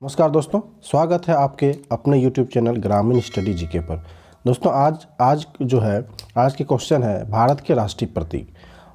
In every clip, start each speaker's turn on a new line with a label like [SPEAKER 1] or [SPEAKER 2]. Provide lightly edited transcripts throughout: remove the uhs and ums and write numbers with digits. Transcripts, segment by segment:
[SPEAKER 1] नमस्कार दोस्तों, स्वागत है आपके अपने YouTube चैनल ग्रामीण स्टडी जीके पर। दोस्तों आज के क्वेश्चन है भारत के राष्ट्रीय प्रतीक,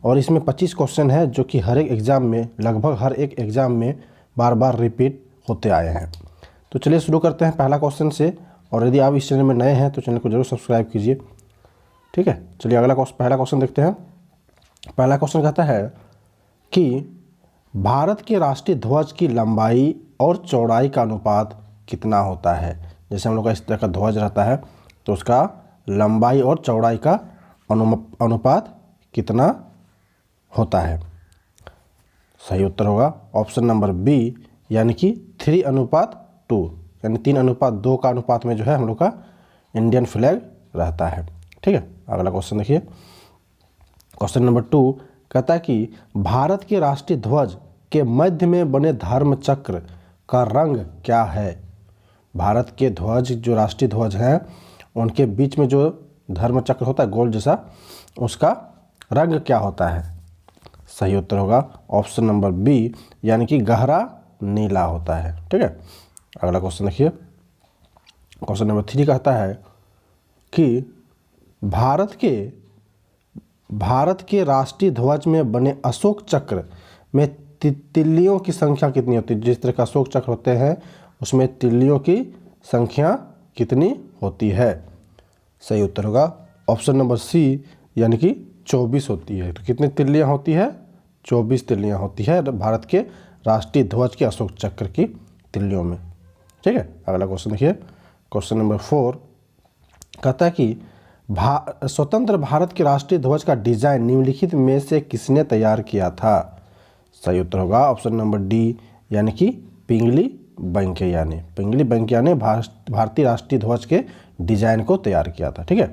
[SPEAKER 1] और इसमें 25 क्वेश्चन है जो कि लगभग हर एक एग्ज़ाम में बार बार रिपीट होते आए हैं। तो चलिए शुरू करते हैं पहला क्वेश्चन से। और यदि आप इस चैनल में नए हैं तो चैनल को जरूर सब्सक्राइब कीजिए, ठीक है। चलिए पहला क्वेश्चन देखते हैं। पहला क्वेश्चन कहता है कि भारत के राष्ट्रीय ध्वज की लंबाई और चौड़ाई का अनुपात कितना होता है। जैसे हम लोग का इस तरह का ध्वज रहता है तो उसका लंबाई और चौड़ाई का अनुपात कितना होता है। सही उत्तर होगा ऑप्शन नंबर बी, यानी कि 3:2, यानी 3:2 का अनुपात में जो है हम लोग का इंडियन फ्लैग रहता है, ठीक है। अगला क्वेश्चन देखिए। क्वेश्चन नंबर 2 कहता है कि भारत के राष्ट्रीय ध्वज के मध्य में बने धर्म चक्र का रंग क्या है। भारत के ध्वज जो राष्ट्रीय ध्वज हैं उनके बीच में जो धर्म चक्र होता है गोल जैसा, उसका रंग क्या होता है। सही उत्तर होगा ऑप्शन नंबर बी, यानी कि गहरा नीला होता है, ठीक है। अगला क्वेश्चन देखिए। क्वेश्चन नंबर 3 कहता है कि भारत के राष्ट्रीय ध्वज में बने अशोक चक्र में तिल्लियों की संख्या कितनी होती है। जिस तरह का अशोक चक्र होते हैं उसमें तिल्लियों की संख्या कितनी होती है। सही उत्तर होगा ऑप्शन नंबर सी, यानी कि 24 होती है। तो कितनी तिल्लियां होती है, 24 तिल्लियां होती है भारत के राष्ट्रीय ध्वज के अशोक चक्र की तिल्लियों में, ठीक है। अगला क्वेश्चन देखिए। क्वेश्चन नंबर 4 कहता है कि स्वतंत्र भारत के राष्ट्रीय ध्वज का डिजाइन निम्नलिखित में से किसने तैयार किया था। सही उत्तर होगा ऑप्शन नंबर डी, यानी कि पिंगली वेंकैया ने भारतीय राष्ट्रीय ध्वज के डिजाइन को तैयार किया था, ठीक है।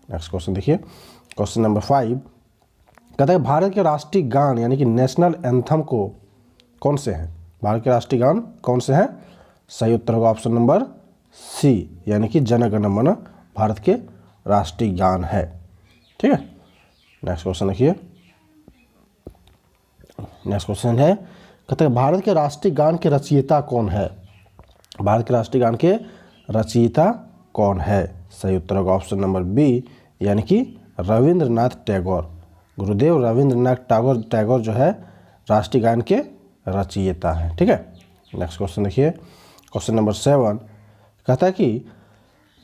[SPEAKER 1] नेक्स्ट क्वेश्चन देखिए। क्वेश्चन नंबर 5 कहता है भारत के राष्ट्रीय गान यानी कि नेशनल एंथम को कौन से हैं। भारत के राष्ट्रीय गान कौन से हैं। सही उत्तर होगा ऑप्शन नंबर सी, यानी कि जन गण मन भारत के राष्ट्रीय गान है, ठीक है। नेक्स्ट क्वेश्चन देखिए। नेक्स्ट क्वेश्चन है कहते हैं भारत के राष्ट्रीय गान के रचयिता कौन है। भारत के राष्ट्रीय गान के रचयिता कौन है। सही उत्तर होगा ऑप्शन नंबर बी, यानी कि रविंद्रनाथ टैगोर। गुरुदेव रविंद्रनाथ टैगोर जो है राष्ट्रीय गान के रचयिता हैं, ठीक है। नेक्स्ट क्वेश्चन देखिए। क्वेश्चन नंबर 7 कहता है कि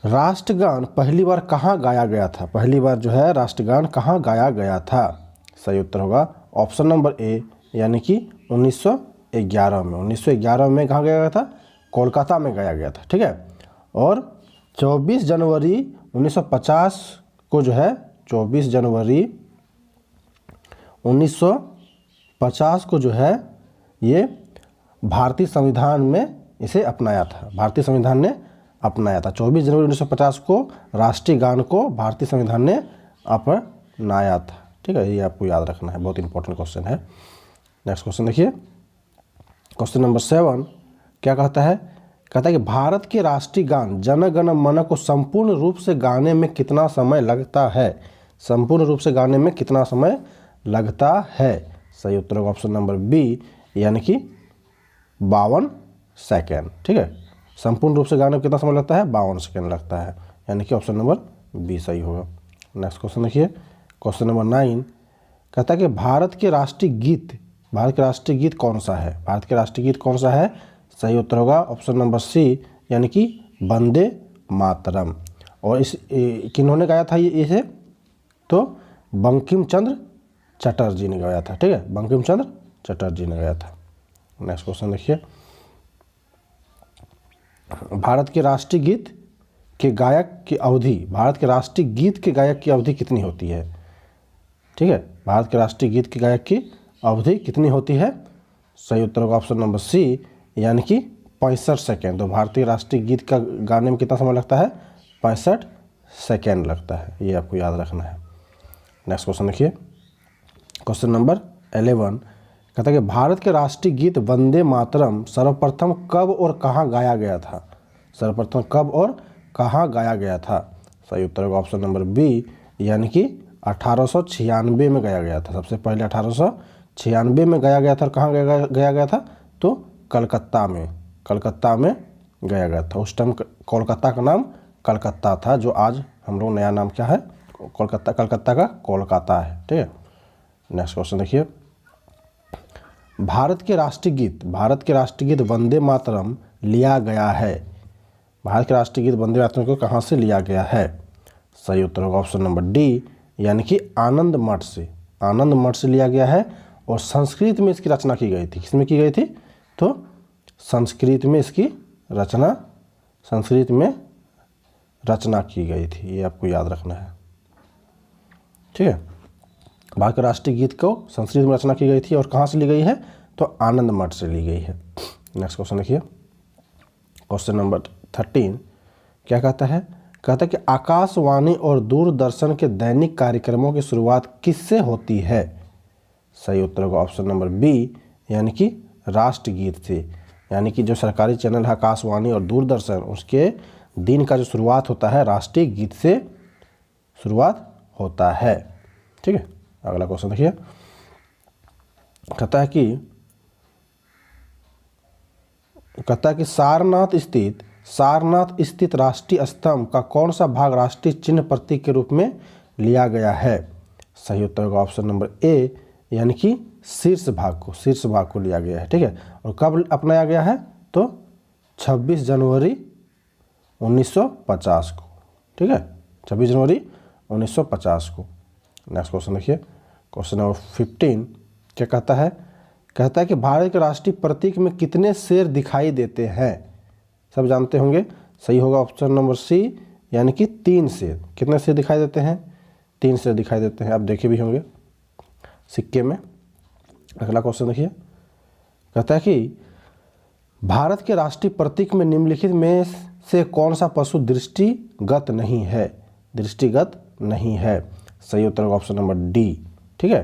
[SPEAKER 1] राष्ट्रगान पहली बार कहाँ गाया गया था। पहली बार जो है राष्ट्रगान कहाँ गाया गया था। सही उत्तर होगा ऑप्शन नंबर ए, यानी कि 1911 में। 1911 में कहाँ गाया गया था, कोलकाता में गाया गया था, ठीक है। और 24 जनवरी 1950 को जो है 24 जनवरी 1950 को जो है ये भारतीय संविधान में इसे अपनाया था। भारतीय संविधान ने अपनाया था 24 जनवरी 1950 को राष्ट्रीय गान को भारतीय संविधान ने अपनाया था, ठीक है। ये आपको याद रखना है, बहुत इंपॉर्टेंट क्वेश्चन है। नेक्स्ट क्वेश्चन देखिए। क्वेश्चन नंबर 7 क्या कहता है कि भारत के राष्ट्रीय गान जन गण मन को संपूर्ण रूप से गाने में कितना समय लगता है। संपूर्ण रूप से गाने में कितना समय लगता है। सही उत्तर होगा ऑप्शन नंबर बी, यानी कि 52 सेकेंड, ठीक है। संपूर्ण रूप से गाने में कितना समय लगता है, 52 सेकेंड लगता है, यानी कि ऑप्शन नंबर बी सही होगा। नेक्स्ट क्वेश्चन देखिए। क्वेश्चन नंबर 9 कहता है कि भारत के राष्ट्रीय गीत कौन सा है। भारत के राष्ट्रीय गीत कौन सा है। सही उत्तर होगा ऑप्शन नंबर सी, यानी कि वंदे मातरम। और इस किन्होंने गाया था इसे, तो बंकिम चंद्र चटर्जी ने गाया था, ठीक है। बंकिम चंद्र चटर्जी ने गाया था। नेक्स्ट क्वेश्चन देखिए। भारत के राष्ट्रीय गीत के गायक की अवधि, भारत के राष्ट्रीय गीत के गायक की अवधि कितनी होती है, ठीक है। भारत के राष्ट्रीय गीत के गायक की अवधि कितनी होती है। सही उत्तर होगा ऑप्शन नंबर सी, यानी कि 65 सेकेंड। तो भारतीय राष्ट्रीय गीत का गाने में कितना समय लगता है, 65 सेकेंड लगता है, ये आपको याद रखना है। नेक्स्ट क्वेश्चन देखिए। क्वेश्चन नंबर 11 कहता है कि भारत के राष्ट्रीय गीत वंदे मातरम सर्वप्रथम कब और कहाँ गाया गया था। सर्वप्रथम कब और कहाँ गाया गया था। सही उत्तर होगा ऑप्शन नंबर बी, यानी कि 1896 में गाया गया था। सबसे पहले 1896 में गाया गया था। और कहाँ गाया गया था, तो कलकत्ता में, कलकत्ता में गया था। उस टाइम कोलकाता का नाम कलकत्ता था, जो आज हम लोग नया नाम क्या है, कलकत्ता का कोलकाता है। ठीक है, नेक्स्ट क्वेश्चन देखिए, भारत के राष्ट्रीय गीत वंदे मातरम लिया गया है। भारत के राष्ट्रीय गीत वंदे मातरम को कहाँ से लिया गया है? सही उत्तर होगा ऑप्शन नंबर डी, यानी कि आनंद मठ से लिया गया है। और संस्कृत में इसकी रचना की गई थी। किसमें की गई थी? तो संस्कृत में इसकी रचना की गई थी, ये आपको याद रखना है। ठीक है, भारत के राष्ट्रीय गीत को संस्कृत में रचना की गई थी और कहाँ से ली गई है? तो आनंद मठ से ली गई है। नेक्स्ट क्वेश्चन देखिए, क्वेश्चन नंबर 13 क्या कहता है? कहता है कि आकाशवाणी और दूरदर्शन के दैनिक कार्यक्रमों की शुरुआत किससे होती है? सही उत्तर होगा ऑप्शन नंबर बी, यानी कि राष्ट्रगीत से। यानी कि जो सरकारी चैनल है आकाशवाणी और दूरदर्शन, उसके दिन का जो शुरुआत होता है राष्ट्रीय गीत से शुरुआत होता है। ठीक है, अगला क्वेश्चन देखिए, कहता है कि सारनाथ स्थित राष्ट्रीय स्तंभ का कौन सा भाग राष्ट्रीय चिन्ह प्रतीक के रूप में लिया गया है? सही उत्तर होगा ऑप्शन नंबर ए, यानी कि शीर्ष भाग को लिया गया है। ठीक है, और कब अपनाया गया है? तो 26 जनवरी 1950 को। ठीक है, 26 जनवरी 1950 को। नेक्स्ट क्वेश्चन देखिए, क्वेश्चन नंबर 15 क्या कहता है? कहता है कि भारत के राष्ट्रीय प्रतीक में कितने शेर दिखाई देते हैं? सब जानते होंगे, सही होगा ऑप्शन नंबर सी, यानी कि 3 शेर। कितने शेर दिखाई देते हैं? 3 शेर दिखाई देते हैं, आप देखे भी होंगे सिक्के में। अगला क्वेश्चन देखिए, कहता है कि भारत के राष्ट्रीय प्रतीक में निम्नलिखित में से कौन सा पशु दृष्टिगत नहीं है? सही उत्तर होगा ऑप्शन नंबर डी। ठीक है,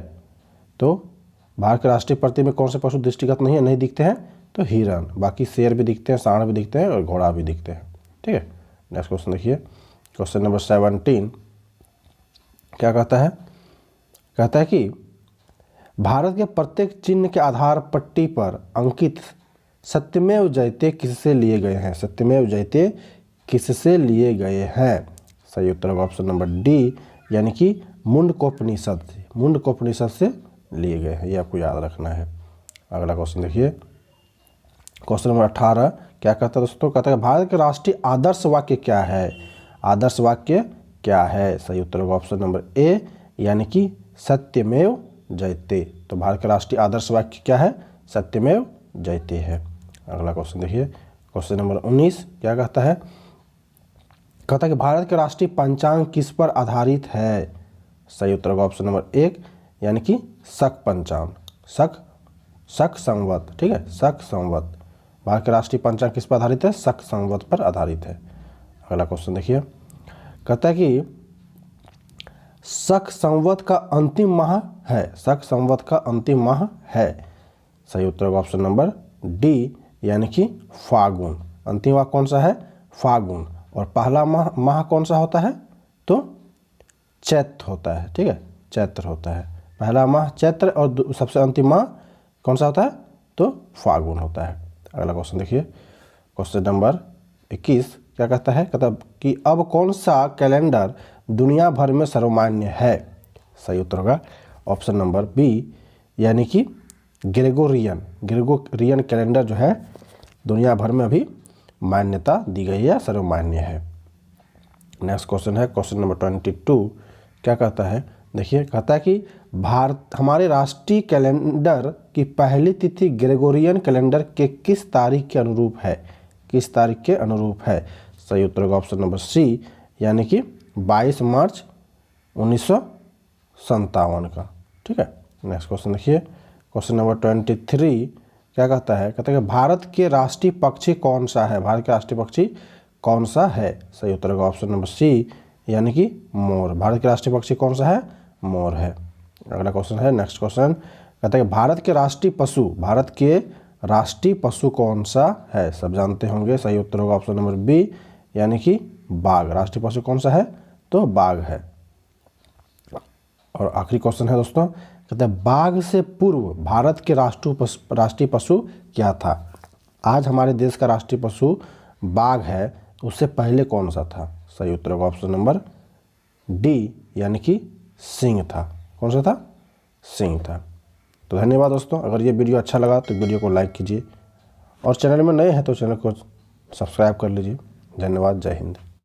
[SPEAKER 1] तो भारत के राष्ट्रीय प्रतीक में कौन से पशु दृष्टिगत नहीं दिखते हैं? तो हिरण, बाकी शेर भी दिखते हैं, सांड भी दिखते हैं और घोड़ा भी दिखते हैं। ठीक है, नेक्स्ट क्वेश्चन देखिए, क्वेश्चन नंबर 17 क्या कहता है? कहता है कि भारत के प्रत्येक चिन्ह के आधार पट्टी पर अंकित सत्यमेव जयते किससे लिए गए हैं? सही उत्तर होगा ऑप्शन नंबर डी, यानी कि मुंडकोपनिषद से लिए गए हैं, ये आपको याद रखना है। अगला क्वेश्चन देखिए, क्वेश्चन नंबर 18 क्या कहता है दोस्तों? कहता है भारत के राष्ट्रीय आदर्श वाक्य क्या है? सही उत्तर होगा ऑप्शन नंबर ए, यानी कि सत्यमेव जयते। तो भारत का राष्ट्रीय आदर्श वाक्य क्या है? सत्यमेव जयते है। अगला क्वेश्चन देखिए, क्वेश्चन नंबर 19 क्या कहता है? कहता है कि भारत के राष्ट्रीय पंचांग किस पर आधारित है? सही उत्तर होगा ऑप्शन नंबर 1, यानी कि शक पंचांग, शक संवत। ठीक है, शक संवत। भारत के राष्ट्रीय पंचांग किस पर आधारित है? शक संवत पर आधारित है। अगला क्वेश्चन देखिए, कहता है कि शक संवत का अंतिम माह है। सही उत्तर होगा ऑप्शन नंबर डी, यानी कि फागुन। अंतिम माह कौन सा है? फागुन। और पहला माह कौन सा होता है? तो चैत्र होता है। ठीक है, चैत्र होता है, पहला माह चैत्र और सबसे अंतिम माह कौन सा होता है? तो फागुन होता है। अगला क्वेश्चन देखिए, क्वेश्चन नंबर 21 क्या कहता है? कहता है कि अब कौन सा कैलेंडर दुनिया भर में सर्वमान्य है? सही उत्तर होगा ऑप्शन नंबर बी, यानी कि ग्रेगोरियन कैलेंडर जो है दुनिया भर में अभी मान्यता दी गई है, सर्वमान्य है। नेक्स्ट क्वेश्चन है क्वेश्चन नंबर 22 क्या कहता है? देखिए, कहता है कि हमारे राष्ट्रीय कैलेंडर की पहली तिथि ग्रेगोरियन कैलेंडर के किस तारीख के अनुरूप है? सही उत्तर होगा ऑप्शन नंबर सी, यानी कि 22 मार्च 1957 का। ठीक है, नेक्स्ट क्वेश्चन देखिए, क्वेश्चन नंबर 23 क्या कहता है? कहता है कि भारत के राष्ट्रीय पक्षी कौन सा है? सही उत्तर होगा ऑप्शन नंबर सी, यानी कि मोर। भारत के राष्ट्रीय पक्षी कौन सा है? मोर है। अगला क्वेश्चन है, नेक्स्ट क्वेश्चन कहता है कि भारत के राष्ट्रीय पशु कौन सा है? सब जानते होंगे, सही उत्तर होगा ऑप्शन नंबर बी, यानी कि बाघ। राष्ट्रीय पशु कौन सा है? तो बाघ है। और आखिरी क्वेश्चन है दोस्तों, कहते हैं बाघ से पूर्व भारत के राष्ट्रीय पशु क्या था? आज हमारे देश का राष्ट्रीय पशु बाघ है, उससे पहले कौन सा था? सही उत्तर होगा ऑप्शन नंबर डी, यानी कि सिंह था। कौन सा था? सिंह था। तो धन्यवाद दोस्तों। अगर ये वीडियो अच्छा लगा तो वीडियो को लाइक कीजिए और चैनल में नए हैं तो चैनल को सब्सक्राइब कर लीजिए। धन्यवाद। जय हिंद।